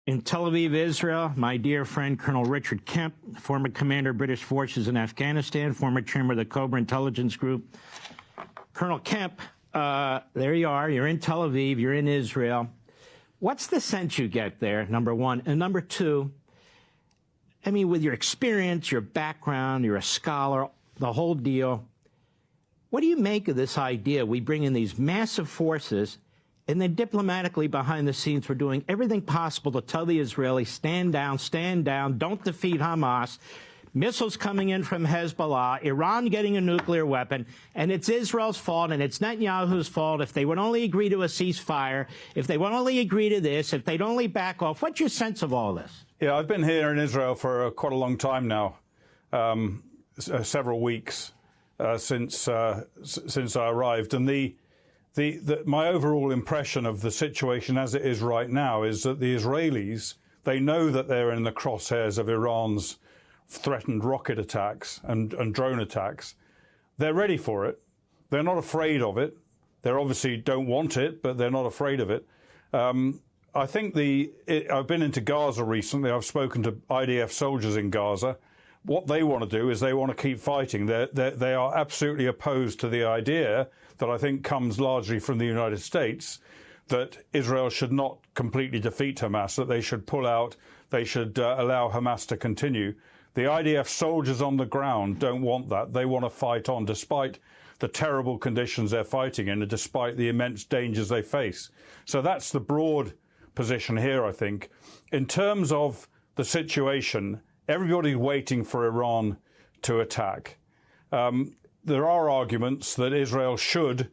In Tel Aviv, Israel, my dear friend, Colonel Richard Kemp, former commander of British forces in Afghanistan, former chairman of the Cobra Intelligence Group. Colonel Kemp, there you are. You're in Tel Aviv. You're in Israel. What's the sense you get there, number one? And number two, I mean, with your experience, your background, you're a scholar, the whole deal, what do you make of this idea we bring in these massive forces and then diplomatically behind the scenes we're doing everything possible to tell the Israelis, stand down, don't defeat Hamas, missiles coming in from Hezbollah, Iran getting a nuclear weapon, and it's Israel's fault and it's Netanyahu's fault if they would only agree to a ceasefire, if they would only agree to this, if they'd only back off. What's your sense of all this? Yeah, I've been here in Israel for quite a long time now, several weeks since I arrived, and my overall impression of the situation as it is right now is that the Israelis, they know that they're in the crosshairs of Iran's threatened rocket attacks and drone attacks. They're ready for it. They're not afraid of it. They obviously don't want it, but they're not afraid of it. I think I've been into Gaza recently. I've spoken to IDF soldiers in Gaza. What they want to do is they want to keep fighting. They are absolutely opposed to the idea that I think comes largely from the United States, that Israel should not completely defeat Hamas, that they should pull out, they should allow Hamas to continue. The IDF soldiers on the ground don't want that. They want to fight on despite the terrible conditions they're fighting in and despite the immense dangers they face. So that's the broad position here, I think. In terms of the situation, everybody's waiting for Iran to attack. There are arguments that Israel should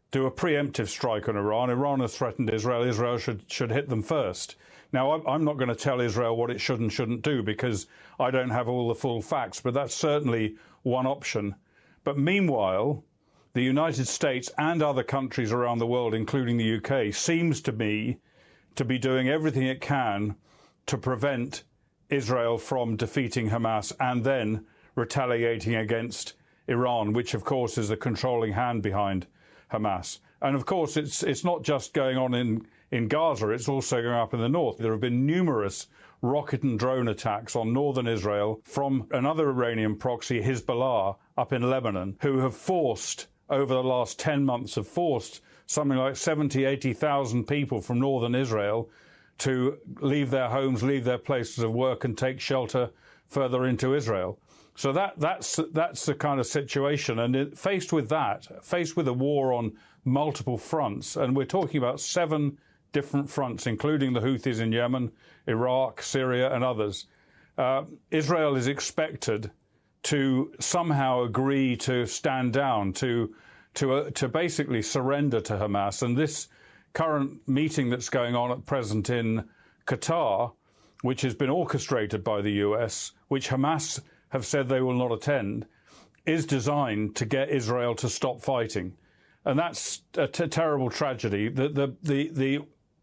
do a preemptive strike on Iran. Iran has threatened Israel. Israel should hit them first. Now, I'm not going to tell Israel what it should and shouldn't do because I don't have all the full facts, but that's certainly one option. But meanwhile, the United States and other countries around the world, including the UK, seems to me to be doing everything it can to prevent Israel from defeating Hamas and then retaliating against Iran, which, of course, is the controlling hand behind Hamas. And, of course, it's not just going on in Gaza, it's also going up in the north. There have been numerous rocket and drone attacks on northern Israel from another Iranian proxy, Hezbollah, up in Lebanon, who have forced, over the last 10 months, have forced something like 70,000, 80,000 people from northern Israel to leave their homes, leave their places of work and take shelter further into Israel. So that's the kind of situation. And faced with a war on multiple fronts, and we're talking about 7 different fronts, including the Houthis in Yemen, Iraq, Syria, and others, Israel is expected to somehow agree to stand down, to basically surrender to Hamas. And this current meeting that's going on at present in Qatar, which has been orchestrated by the US, which Hamas have said they will not attend, is designed to get Israel to stop fighting. And that's a terrible tragedy. The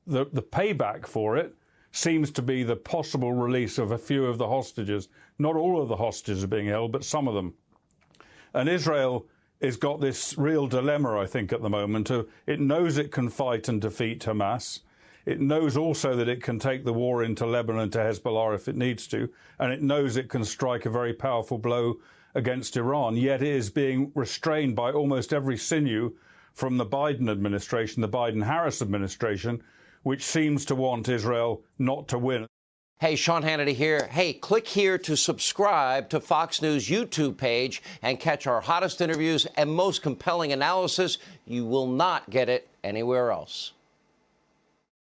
payback for it seems to be the possible release of a few of the hostages. Not all of the hostages are being held, but some of them. And Israel has got this real dilemma, I think, at the moment. It knows it can fight and defeat Hamas. It knows also that it can take the war into Lebanon to Hezbollah if it needs to, and it knows it can strike a very powerful blow against Iran, yet it is being restrained by almost every sinew from the Biden administration, the Biden-Harris administration, which seems to want Israel not to win. Hey, Sean Hannity here. Hey, click here to subscribe to Fox News YouTube page and catch our hottest interviews and most compelling analysis. You will not get it anywhere else.